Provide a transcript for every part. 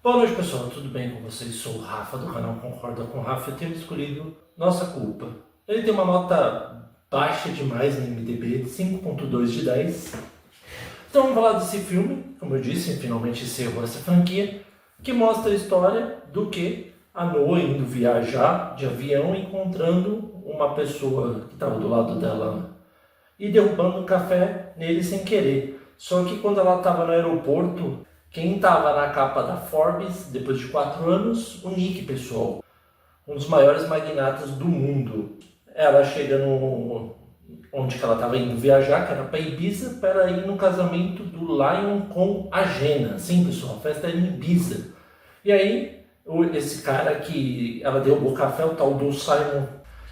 Boa noite, pessoal, tudo bem com vocês? Sou o Rafa do canal Concorda com o Rafa e eu tenho escolhido Nossa Culpa. Ele tem uma nota baixa demais no IMDb, de 5.2 de 10. Então vamos falar desse filme, como eu disse, finalmente encerrou essa franquia, que mostra a história do que a Noah indo viajar de avião, encontrando uma pessoa que estava do lado dela e derrubando um café nele sem querer. Só que quando ela estava no aeroporto, quem estava na capa da Forbes, depois de 4 anos, o Nick, pessoal. Um dos maiores magnatas do mundo. Ela chega onde que ela estava indo viajar, que era para Ibiza, para ir no casamento do Lion com a Jenna. Sim, pessoal, a festa era em Ibiza. E aí, esse cara que ela derrubou o café, o tal do Simon.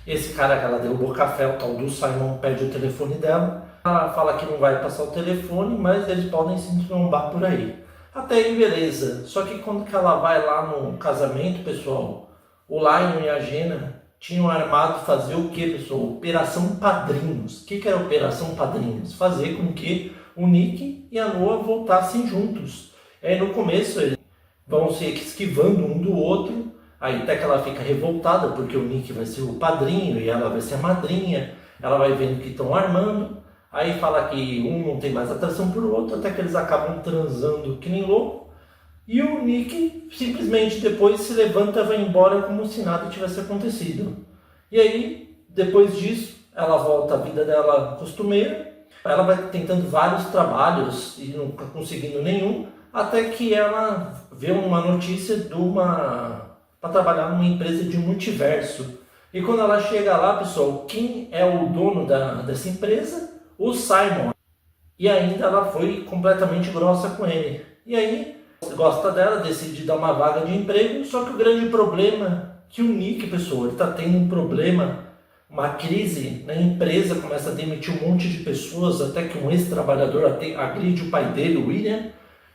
Esse cara que ela derrubou o café, o tal do Simon, pede o telefone dela. Ela fala que não vai passar o telefone, mas eles podem se trombar por aí. Até aí, beleza. Só que quando que ela vai lá no casamento, pessoal, o Lion e a Jenna tinham armado fazer o que, pessoal? Operação Padrinhos. O que era Operação Padrinhos? Fazer com que o Nick e a Noah voltassem juntos. E aí no começo eles vão se esquivando um do outro, aí até que ela fica revoltada porque o Nick vai ser o padrinho e ela vai ser a madrinha. Ela vai vendo que estão armando. Aí fala que um não tem mais atração por outro, até que eles acabam transando que nem louco. E o Nick simplesmente depois se levanta e vai embora como se nada tivesse acontecido. E aí, depois disso, ela volta à vida dela costumeira. Ela vai tentando vários trabalhos e nunca conseguindo nenhum, até que ela vê uma notícia para trabalhar numa empresa de multiverso. E quando ela chega lá, pessoal, quem é o dono dessa empresa? O Simon. E ainda ela foi completamente grossa com ele. E aí, gosta dela, decide dar uma vaga de emprego, só que o grande problema é que o Nick, pessoal, ele está tendo um problema, uma crise na empresa, começa a demitir um monte de pessoas, até que um ex-trabalhador agride o pai dele, o William,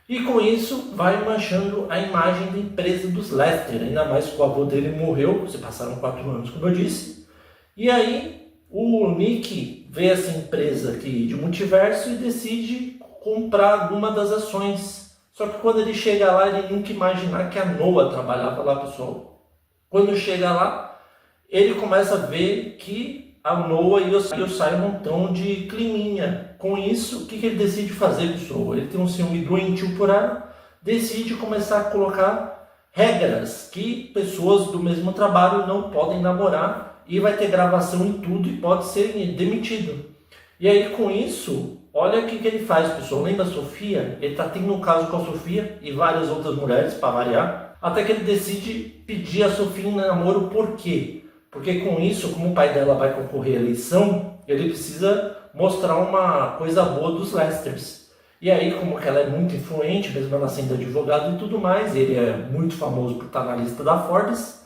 e com isso vai manchando a imagem da empresa dos Lester, ainda mais que o avô dele morreu, se passaram 4 anos, como eu disse. E aí, o Nick vê essa empresa aqui de multiverso e decide comprar alguma das ações. Só que quando ele chega lá, ele nunca imaginar que a Noah trabalhava lá, pessoal. Quando chega lá, ele começa a ver que a Noah e o Simon estão de climinha. Com isso, o que ele decide fazer, pessoal? Ele tem um ciúme doentio por ela, decide começar a colocar regras que pessoas do mesmo trabalho não podem namorar, e vai ter gravação em tudo e pode ser demitido. E aí com isso, olha o que ele faz, pessoal. Lembra a Sofia? Ele está tendo um caso com a Sofia e várias outras mulheres, para variar, até que ele decide pedir a Sofia em namoro. Por quê? Porque com isso, como o pai dela vai concorrer à eleição, ele precisa mostrar uma coisa boa dos Lesters. E aí, como que ela é muito influente, mesmo ela sendo advogado e tudo mais, ele é muito famoso por estar na lista da Forbes.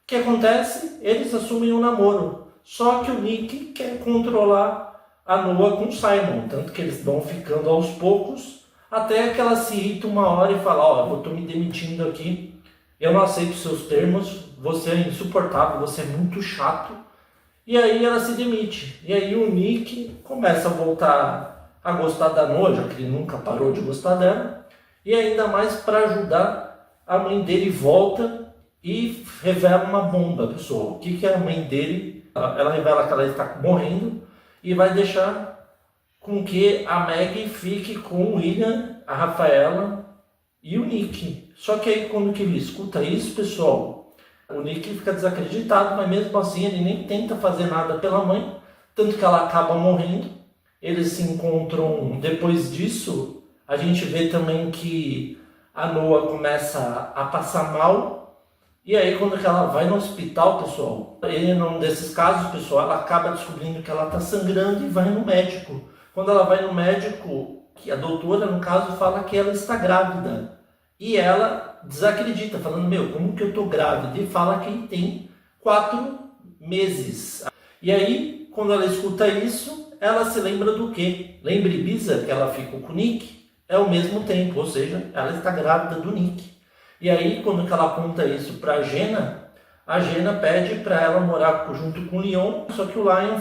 O que acontece? Eles assumem um namoro. Só que o Nick quer controlar a Noah com o Simon. Tanto que eles vão ficando aos poucos, até que ela se irrita uma hora e fala: ó, eu estou me demitindo aqui, eu não aceito seus termos, você é insuportável, você é muito chato. E aí ela se demite. E aí o Nick começa a voltar a gostar da Noah, já que ele nunca parou de gostar dela. E ainda mais para ajudar, a mãe dele volta e revela uma bomba, pessoal. O que é a mãe dele? Ela revela que ela está morrendo e vai deixar com que a Maggie fique com o William, a Rafaela e o Nick. Só que aí quando que ele escuta isso, pessoal, o Nick fica desacreditado, mas mesmo assim ele nem tenta fazer nada pela mãe, tanto que ela acaba morrendo. Eles se encontram depois disso. A gente vê também que a Noah começa a passar mal. E aí quando ela vai no hospital, pessoal, ele num desses casos, pessoal, ela acaba descobrindo que ela está sangrando e vai no médico. Quando ela vai no médico, que a doutora, no caso, fala que ela está grávida. E ela desacredita, falando: meu, como que eu estou grávida? E fala que tem 4 meses. E aí, quando ela escuta isso, ela se lembra do quê? Lembra Ibiza, que ela ficou com o Nick? É o mesmo tempo, ou seja, ela está grávida do Nick. E aí, quando ela conta isso para a Jenna pede para ela morar junto com o Leon, só que o Lion,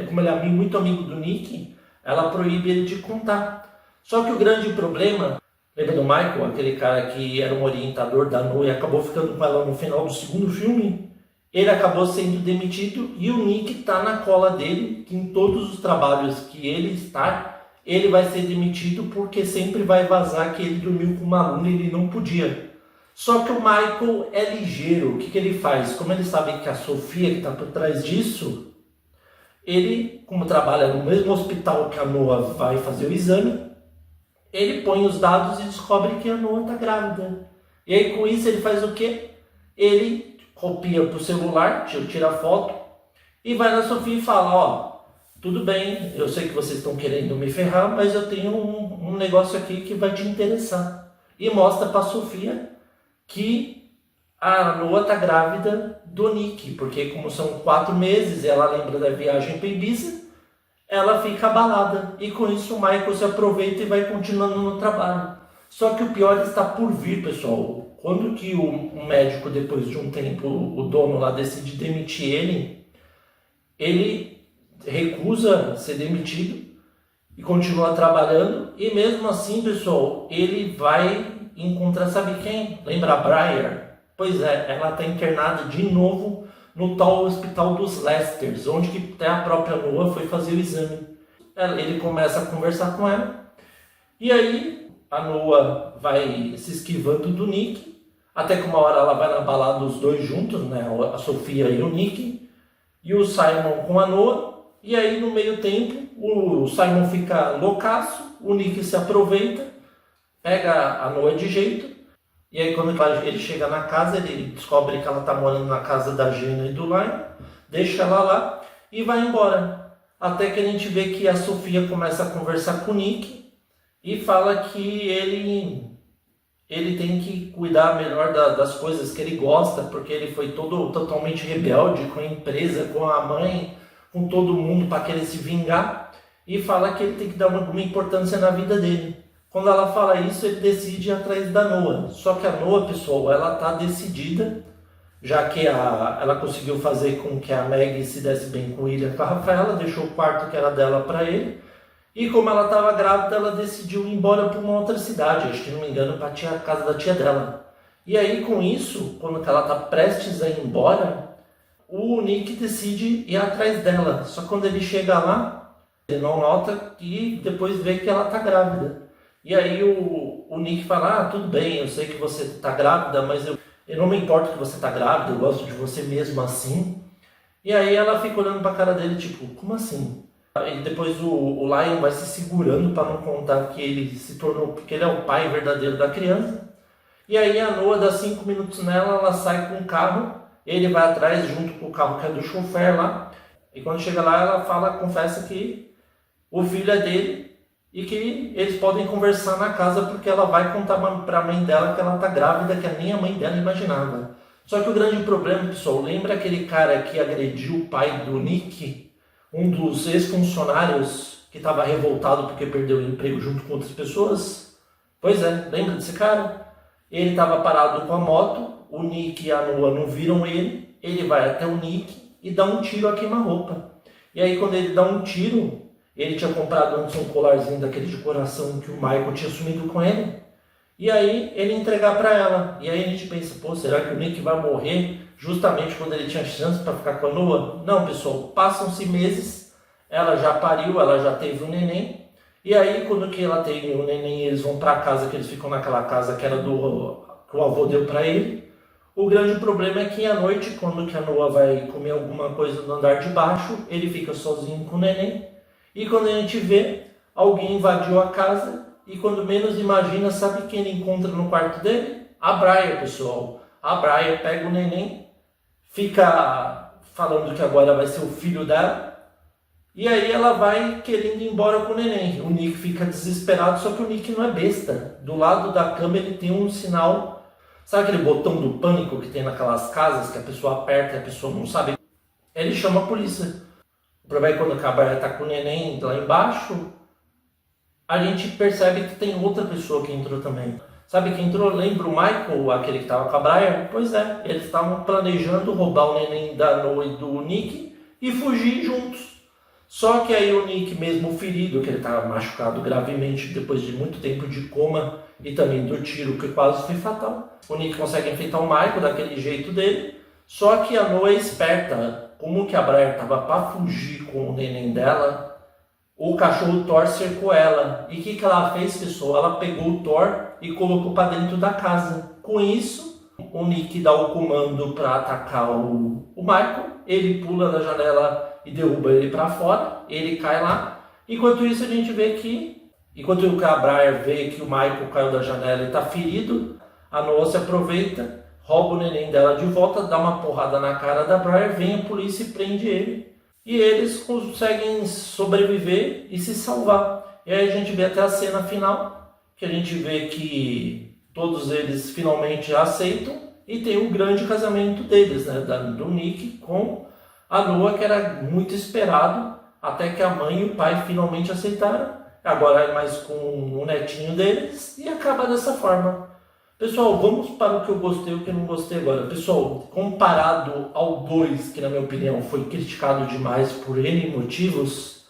como ele é muito amigo do Nick, ela proíbe ele de contar. Só que o grande problema Lembra do Michael, aquele cara que era um orientador da Noa e acabou ficando com ela no final do segundo filme? Ele acabou sendo demitido e o Nick está na cola dele, que em todos os trabalhos que ele está, ele vai ser demitido porque sempre vai vazar que ele dormiu com uma aluna e ele não podia. Só que o Michael é ligeiro. O que ele faz? Como ele sabe que a Sofia que está por trás disso, ele, como trabalha no mesmo hospital que a Noa vai fazer o exame, ele põe os dados e descobre que a Noa está grávida. E aí com isso ele faz o quê? Ele copia para o celular, tira a foto e vai na Sofia e fala, ó, tudo bem, eu sei que vocês estão querendo me ferrar, mas eu tenho um negócio aqui que vai te interessar. E mostra para a Sofia que a Noa está grávida do Nick, porque como são 4 meses, ela lembra da viagem para Ibiza, ela fica abalada. E com isso o Michael se aproveita e vai continuando no trabalho. Só que o pior está por vir, pessoal. Quando que o médico, depois de um tempo, o dono lá decide demitir ele recusa ser demitido e continua trabalhando. E mesmo assim, pessoal, ele vai encontrar, sabe quem? Lembra a Briar? Pois é, ela está internada de novo no tal hospital dos Lesters, onde que até a própria Noa foi fazer o exame. Ele começa a conversar com ela, e aí a Noa vai se esquivando do Nick, até que uma hora ela vai na balada os dois juntos, né? A Sofia e o Nick, e o Simon com a Noa, e aí no meio tempo o Simon fica loucaço, o Nick se aproveita, pega a Noa de jeito, e aí quando ele chega na casa, ele descobre que ela está morando na casa da Gina e do Lion, deixa ela lá e vai embora. Até que a gente vê que a Sofia começa a conversar com o Nick e fala que ele tem que cuidar melhor das coisas que ele gosta, porque ele foi totalmente rebelde com a empresa, com a mãe, com todo mundo para querer se vingar, e fala que ele tem que dar alguma importância na vida dele. Quando ela fala isso, ele decide ir atrás da Noa. Só que a Noa, pessoal, ela está decidida, já que ela conseguiu fazer com que a Maggie se desse bem com ele e com a Rafaela, deixou o quarto que era dela para ele. E como ela estava grávida, ela decidiu ir embora para uma outra cidade, acho que não me engano, para a casa da tia dela. E aí com isso, quando ela está prestes a ir embora, o Nick decide ir atrás dela. Só que quando ele chega lá, ele não nota e depois vê que ela está grávida. E aí o Nick fala, tudo bem, eu sei que você está grávida, mas eu não me importo que você está grávida, eu gosto de você mesmo assim. E aí ela fica olhando para a cara dele, tipo, como assim? E depois o Lion vai se segurando para não contar que ele se tornou, porque ele é o pai verdadeiro da criança. E aí a Noa dá 5 minutos nela, ela sai com o carro, ele vai atrás junto com o carro que é do chofer lá. E quando chega lá, ela confessa que o filho é dele e que eles podem conversar na casa porque ela vai contar para a mãe dela que ela está grávida, que nem a mãe dela imaginava. Só que o grande problema, pessoal, lembra aquele cara que agrediu o pai do Nick? Um dos ex-funcionários que estava revoltado porque perdeu o emprego junto com outras pessoas? Pois é, lembra desse cara? Ele estava parado com a moto, o Nick e a Noa não viram ele vai até o Nick e dá um tiro a queima-roupa. E aí quando ele dá um tiro, ele tinha comprado antes um colarzinho daquele de coração que o Michael tinha sumido com ele. E aí ele entregar para ela. E aí a gente pensa, pô, será que o Nick vai morrer justamente quando ele tinha chance para ficar com a Noa? Não, pessoal, passam-se meses, ela já pariu, ela já teve um neném. E aí quando que ela tem o neném, eles vão para casa, que eles ficam naquela casa que era que o avô deu para ele. O grande problema é que à noite, quando que a Noa vai comer alguma coisa no andar de baixo, ele fica sozinho com o neném. E quando a gente vê, alguém invadiu a casa e quando menos imagina, sabe quem ele encontra no quarto dele? A Briar, pessoal. A Briar pega o neném, fica falando que agora vai ser o filho dela, e aí ela vai querendo ir embora com o neném. O Nick fica desesperado, só que o Nick não é besta. Do lado da cama ele tem um sinal, sabe aquele botão do pânico que tem naquelas casas que a pessoa aperta e a pessoa não sabe? Ele chama a polícia. O problema é que quando a Briar está com o neném lá embaixo, a gente percebe que tem outra pessoa que entrou também. Sabe quem entrou? Lembra o Michael, aquele que estava com a Briar? Pois é, eles estavam planejando roubar o neném da Noa e do Nick e fugir juntos. Só que aí o Nick, mesmo ferido, que ele estava machucado gravemente depois de muito tempo de coma e também do tiro que quase foi fatal, o Nick consegue enfrentar o Michael daquele jeito dele. Só que a Noah é esperta, como que a Briar estava para fugir com o neném dela, o cachorro Thor cercou ela. E o que ela fez, pessoal? Ela pegou o Thor e colocou para dentro da casa. Com isso, o Nick dá o comando para atacar o Michael, ele pula da janela e derruba ele para fora, ele cai lá. Enquanto isso a gente vê que, enquanto o Briar vê que o Michael caiu da janela e está ferido, a Noah se aproveita, rouba o neném dela de volta, dá uma porrada na cara da Briar, vem a polícia e prende ele. E eles conseguem sobreviver e se salvar. E aí a gente vê até a cena final, que a gente vê que todos eles finalmente aceitam e tem um grande casamento deles, né, do Nick com a Noah, que era muito esperado, até que a mãe e o pai finalmente aceitaram. Agora é mais com o netinho deles e acaba dessa forma. Pessoal, vamos para o que eu gostei e o que eu não gostei agora. Pessoal, comparado ao 2, que na minha opinião foi criticado demais por N motivos,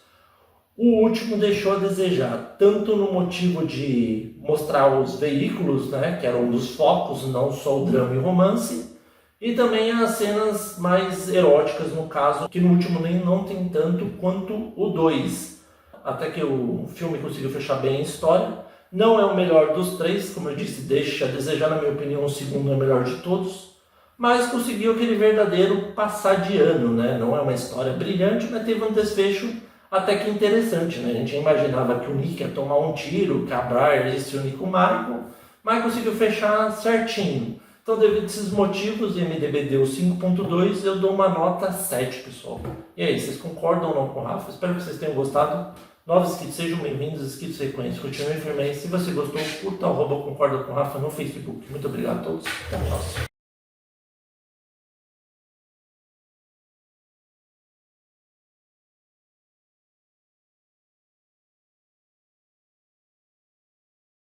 o último deixou a desejar, tanto no motivo de mostrar os veículos, né, que eram um dos focos, não só o drama e o romance, e também as cenas mais eróticas, no caso, que no último nem não tem tanto quanto o 2. Até que o filme conseguiu fechar bem a história. Não é o melhor dos 3, como eu disse, deixa a desejar, na minha opinião, o segundo é o melhor de todos. Mas conseguiu aquele verdadeiro passar de ano, né? Não é uma história brilhante, mas teve um desfecho até que interessante, né? A gente imaginava que o Nick ia tomar um tiro, que a Briar ia se unir com o Michael, mas conseguiu fechar certinho. Então, devido a esses motivos, o IMDb deu 5.2, eu dou uma nota 7, pessoal. E aí, vocês concordam ou não com o Rafa? Espero que vocês tenham gostado. Novos inscritos, sejam bem-vindos, inscritos frequentes, continuem firmes. Se você gostou, curta @concorda com o Rafa no Facebook. Muito obrigado a todos, até a próxima.